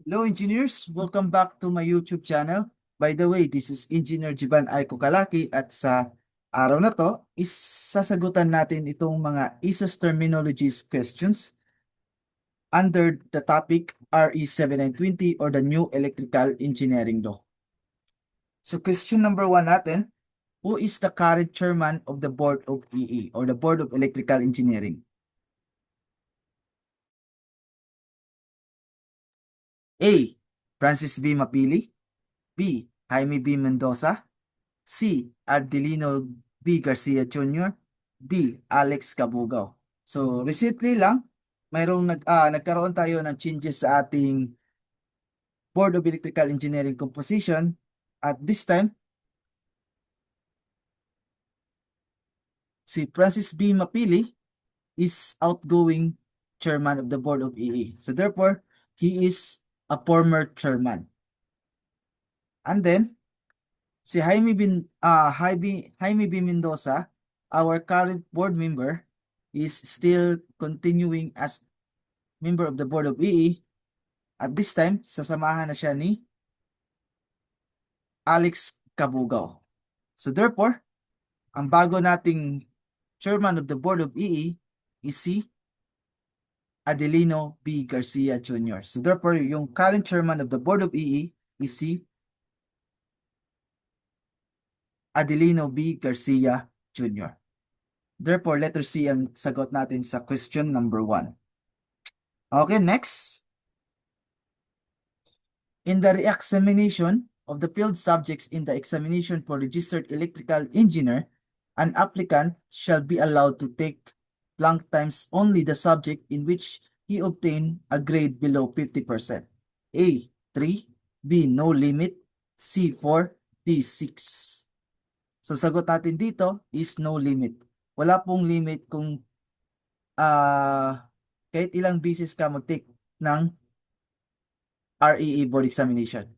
Hello, engineers. Welcome back to my YouTube channel. By the way, this is Engineer Jiban Aiko Kalaki at sa araw na to, sasagutan natin itong mga ISAS terminologies questions under the topic RE 7920 or the New Electrical Engineering Law. So question number 1 natin, who is the current chairman of the Board of EE or the Board of Electrical Engineering? A. Francis B. Mapili. B. Jaime B. Mendoza. C. Adelino B. Garcia Jr. D. Alex Cabugao. So recently lang, nagkaroon tayo ng changes sa ating Board of Electrical Engineering composition. At this time, si Francis B. Mapili is outgoing chairman of the Board of EE. So therefore, he is a former chairman. And then, si Jaime B. Mendoza, our current board member, is still continuing as member of the Board of EE. At this time, sasamahan na siya ni Alex Cabugao. So therefore, ang bago nating chairman of the Board of EE is si Adelino B. Garcia Jr. So therefore, yung current chairman of the Board of EE is si Adelino B. Garcia Jr. Therefore, letter C ang sagot natin sa question number 1. Okay, next. In the re-examination of the field subjects in the examination for registered electrical engineer, an applicant shall be allowed to take blank times only the subject in which he obtained a grade below 50%. A. 3. B. No limit. C. 4. D. 6. So sagot natin dito is no limit. Wala pong limit kung kahit ilang beses ka mag-take ng REE board examination.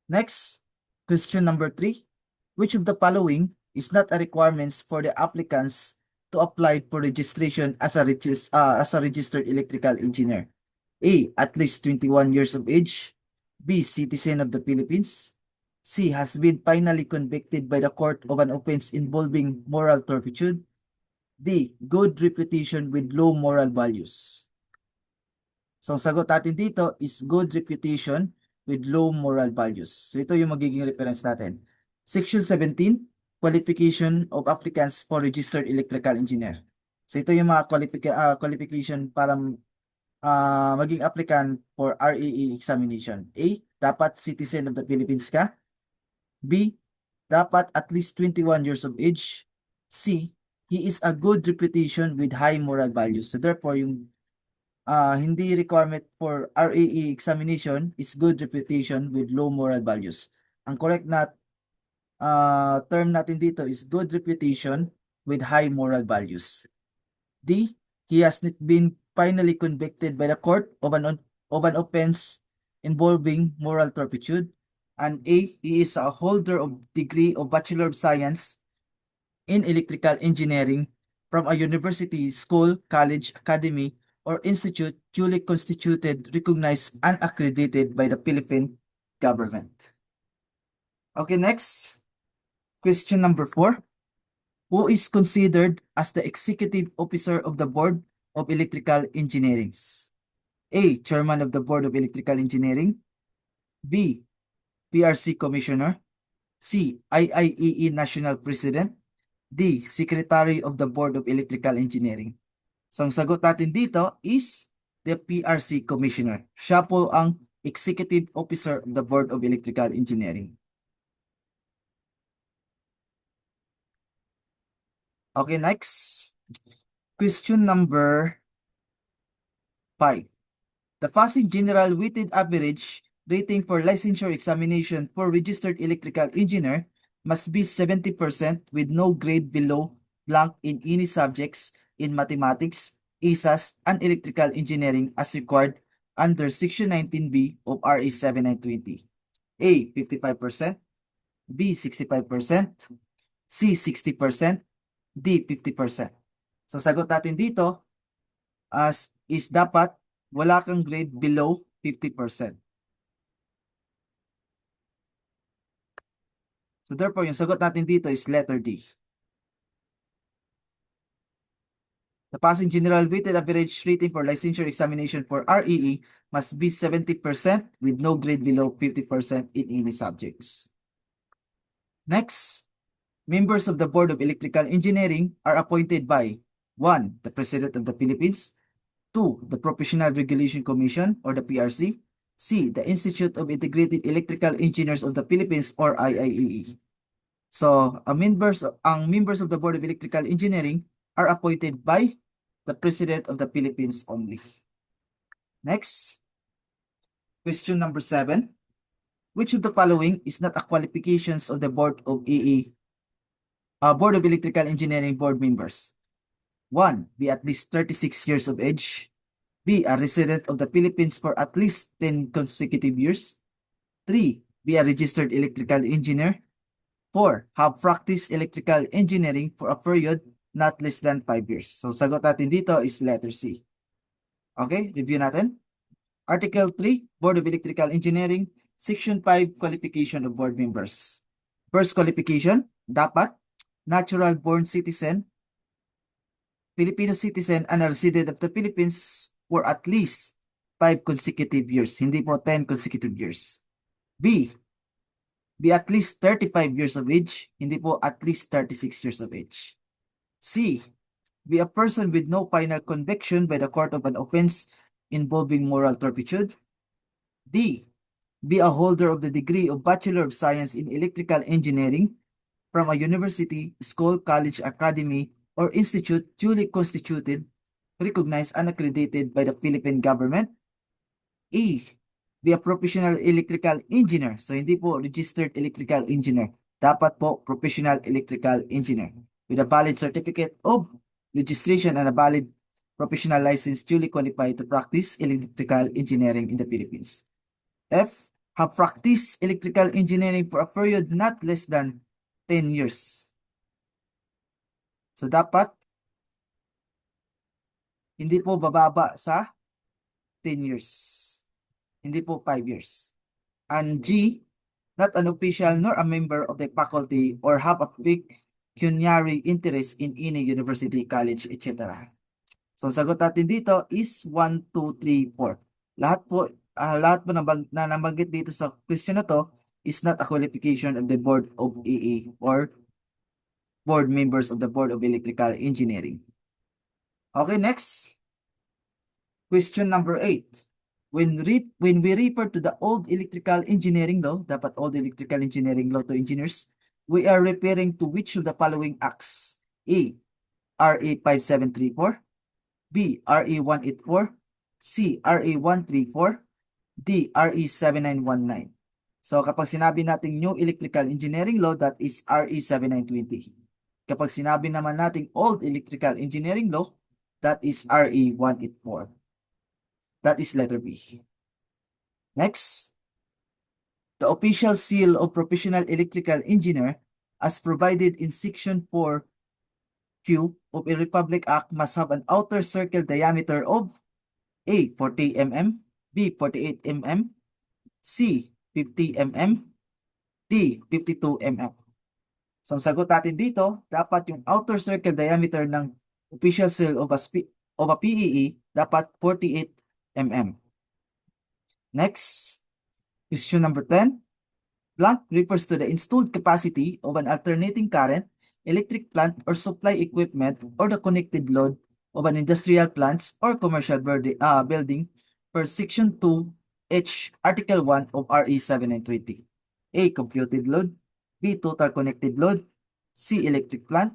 Next, question number 3. Which of the following is not a requirement for the applicants to apply for registration as a registered electrical engineer? A. At least 21 years of age. B. Citizen of the Philippines. C. Has been finally convicted by the court of an offense involving moral turpitude. D. Good reputation with low moral values. So, ang sagot natin dito is good reputation with low moral values. So, ito yung magiging reference natin. Section 17, Qualification of Applicants for Registered Electrical Engineer. So, ito yung mga qualification para maging applicant for REE examination. A, dapat citizen of the Philippines ka. B, dapat at least 21 years of age. C, he is a good reputation with high moral values. So, therefore, yung hindi requirement for RAE examination is good reputation with low moral values. Ang correct na term natin dito is good reputation with high moral values. D, he has not been finally convicted by the court of an offense involving moral turpitude. And A, he is a holder of degree of Bachelor of Science in Electrical Engineering from a university, school, college, academy, or institute duly constituted, recognized, and accredited by the Philippine government. Okay, next. Question number 4. Who is considered as the executive officer of the Board of Electrical Engineering? A. Chairman of the Board of Electrical Engineering. B. PRC Commissioner. C. IIEE National President. D. Secretary of the Board of Electrical Engineering. So, ang sagot natin dito is the PRC Commissioner. Siya po ang Executive Officer of the Board of Electrical Engineering. Okay, next. Question number 5. The passing general weighted average rating for licensure examination for registered electrical engineer must be 70% with no grade below blank in any subjects in mathematics, ISAS, and electrical engineering as required under Section 19B of RA 7920. A. 55%. B. 65%. C. 60%. D. 50%. So sagot natin dito as is dapat wala kang grade below 50%. So therefore, yung sagot natin dito is letter D. The passing general weighted average rating for licensure examination for REE must be 70% with no grade below 50% in any subjects. Next, members of the Board of Electrical Engineering are appointed by 1. The President of the Philippines, 2. The Professional Regulation Commission or the PRC, C. The Institute of Integrated Electrical Engineers of the Philippines or IIEE. So, ang members of the Board of Electrical Engineering are appointed by the President of the Philippines only. Next, question number 7. Which of the following is not a qualifications of the Board of Board of Electrical Engineering board members? 1. Be at least 36 years of age. B. A resident of the Philippines for at least 10 consecutive years. 3. Be a registered electrical engineer. 4. Have practiced electrical engineering for a period not less than 5 years. So, sagot natin dito is letter C. Okay, review natin. Article 3, Board of Electrical Engineering, Section 5, Qualification of Board Members. First qualification, dapat natural-born citizen, Filipino citizen and a resident of the Philippines for at least 5 consecutive years. Hindi po 10 consecutive years. B, be at least 35 years of age. Hindi po at least 36 years of age. C, be a person with no final conviction by the court of an offense involving moral turpitude. D, be a holder of the degree of Bachelor of Science in Electrical Engineering from a university, school, college, academy, or institute duly constituted, recognized, and accredited by the Philippine government. E, be a professional electrical engineer. So, hindi po registered electrical engineer. Dapat po professional electrical engineer with a valid certificate of registration and a valid professional license duly qualified to practice electrical engineering in the Philippines. F, have practiced electrical engineering for a period not less than 10 years. So, dapat hindi po bababa sa 10 years. Hindi po 5 years. And G, not an official nor a member of the faculty or have a pecuniary interest in any university, college, etc. So, sagot natin dito is 1, 2, 3, 4. Lahat po na nabanggit dito sa question na to is not a qualification of the Board of EE or board members of the Board of Electrical Engineering. Okay, next. Question number 8. When we refer to the old electrical engineering law, dapat old electrical engineering law to engineers, we are referring to which of the following acts? A, RA 5734, B, RA 184, C, RA 134, D, RE 7919. So kapag sinabi natin new electrical engineering law, that is RE 7920. Kapag sinabi naman natin old electrical engineering law, that is RE 184. That is letter B. Next, the official seal of professional electrical engineer as provided in Section 4Q of a Republic Act must have an outer circle diameter of A, 40 mm, B, 48 mm, C, 50 mm, D, 52 mm. So, ang sagot natin dito, dapat yung outer circle diameter ng official seal of a PEE dapat 48 mm. Next, question number 10. Blank refers to the installed capacity of an alternating current, electric plant or supply equipment or the connected load of an industrial plants or commercial building per Section 2H Article 1 of RE 7920. A, computed load. B, total connected load. C, electric plant.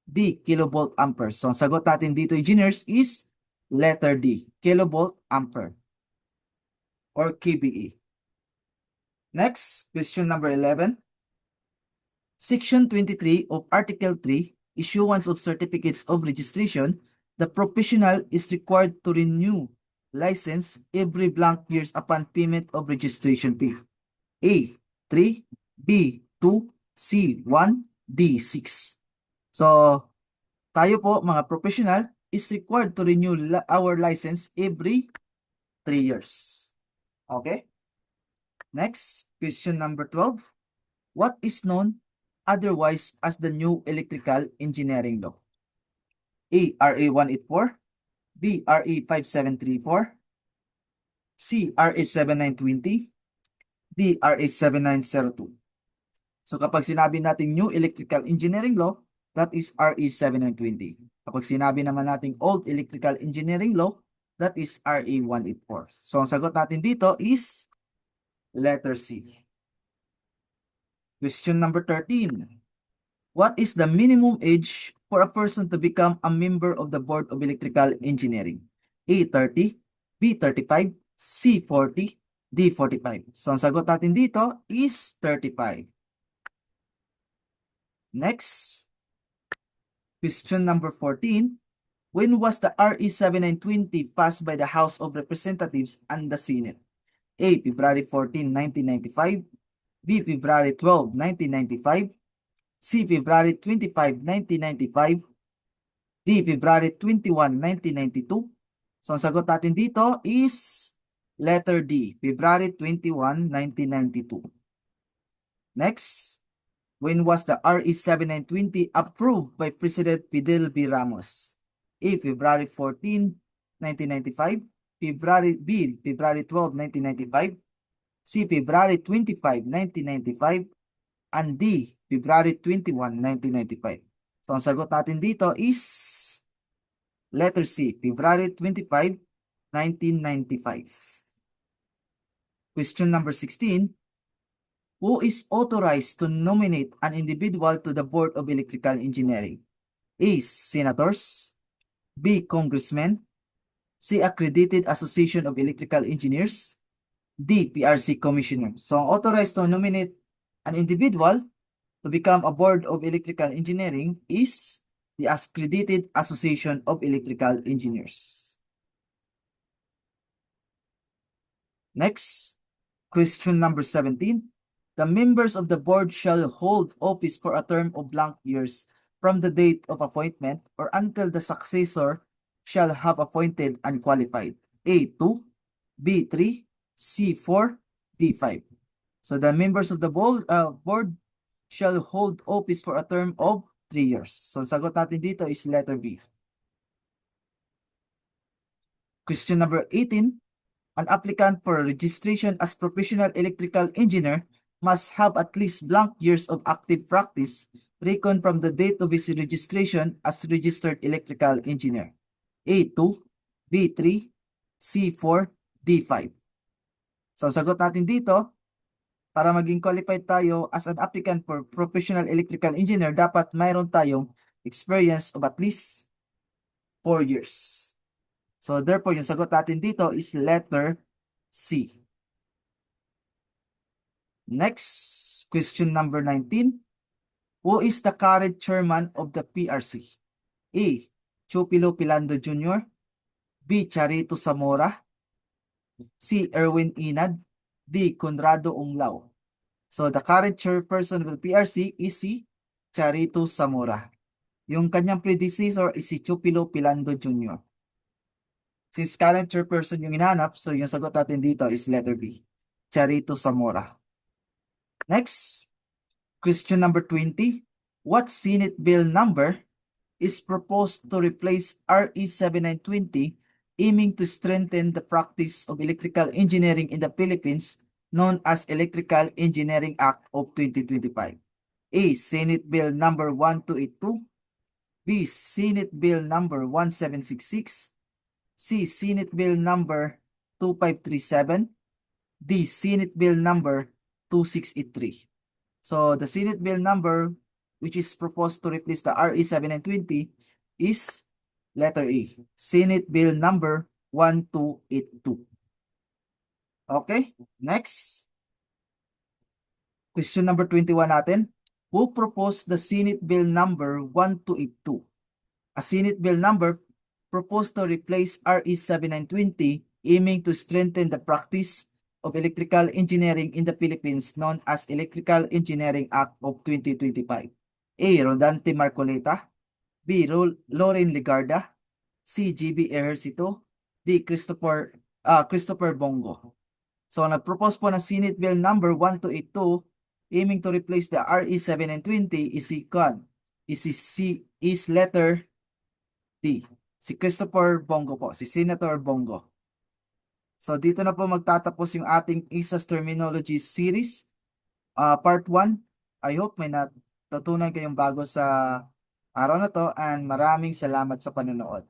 D, kilovolt ampere. So, ang sagot natin dito, engineers, is letter D, kilovolt ampere or KBE. Next, question number 11. Section 23 of Article 3, issuance of certificates of registration, the professional is required to renew license every blank years upon payment of registration fee. A, 3, B, 2, C, 1, D, 6. So, tayo po mga professional is required to renew our license every 3 years. Okay? Next, question number 12. What is known otherwise as the new electrical engineering law? A. RA 184, B. RA 5734, C. RA 7920, D. RA 7902. So kapag sinabi natin new electrical engineering law, that is RE 7920. Kapag sinabi naman natin old electrical engineering law, that is RE 184. So ang sagot natin dito is letter C. Question number 13. What is the minimum age for a person to become a member of the Board of Electrical Engineering? A. 30, B. 35, C. 40, D. 45. So ang sagot natin dito is 35. Next, question number 14. When was the RE 7920 passed by the House of Representatives and the Senate? A. February 14, 1995, B. February 12, 1995, C. February 25, 1995, D. February 21, 1992. So ang sagot natin dito is letter D, February 21, 1992. Next, when was the RE 7920 approved by President Fidel V. Ramos? A. February 14, 1995, B. February 12, 1995, C. February 25, 1995, and D. February 21, 1995. So ang sagot natin dito is letter C, February 25, 1995. Question number 16. Who is authorized to nominate an individual to the Board of Electrical Engineering? A. Senators, B. Congressmen, C. Accredited Association of Electrical Engineers, D. PRC Commissioner. So, ang authorized to nominate an individual to become a Board of Electrical Engineering is the Accredited Association of Electrical Engineers. Next, question number 17. The members of the board shall hold office for a term of blank years from the date of appointment or until the successor shall have appointed and qualified. A. 2, B. 3, C. 4, D. 5. So the members of the board shall hold office for a term of 3 years. So sagot natin dito is letter B. Question number 18. An applicant for registration as professional electrical engineer must have at least blank years of active practice reckoned from the date of his registration as registered electrical engineer. A. 2, B. 3, C. 4, D. 5. So sagot natin dito, para maging qualified tayo as an applicant for professional electrical engineer, dapat mayroon tayong experience of at least 4 years. So therefore, yung sagot natin dito is letter C. Next, question number 19. Who is the current chairman of the PRC? A. Chupilo Pilando Jr., B. Charito Zamora, C. Erwin Inad, D. Conrado Unglao. So the current chairperson of the PRC is si Charito Zamora. Yung kanyang predecessor is si Chupilo Pilando Jr. Since current chairperson yung hinahanap, so yung sagot natin dito is letter B, Charito Zamora. Next, question number 20. What Senate bill number is proposed to replace RE 7920, aiming to strengthen the practice of electrical engineering in the Philippines, known as Electrical Engineering Act of 2025? A. Senate Bill number 1282, B. Senate Bill number 1766, C. Senate Bill number 2537, D. Senate Bill number 2683. So the Senate Bill number which is proposed to replace the RE 7920 is letter A, Senate Bill number 1282. Okay, next. Question number 21 natin. Who proposed the Senate Bill number 1282? A Senate Bill number proposed to replace RE 7920, aiming to strengthen the practice of electrical engineering in the Philippines, known as Electrical Engineering Act of 2025. A. Rodante Marcoleta, B. Loren Legarda, C. G.B. Ejercito, D. Christopher Bongo. So, nag-propose po ng Senate Bill number 1282 aiming to replace the RE 720 is si Kwan. Is letter D. Si Christopher Bongo po, si Senator Bongo. So, dito na po magtatapos yung ating ISAS Terminology Series, Part 1. I hope may natutunan kayong bago sa araw na to and maraming salamat sa panonood.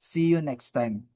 See you next time.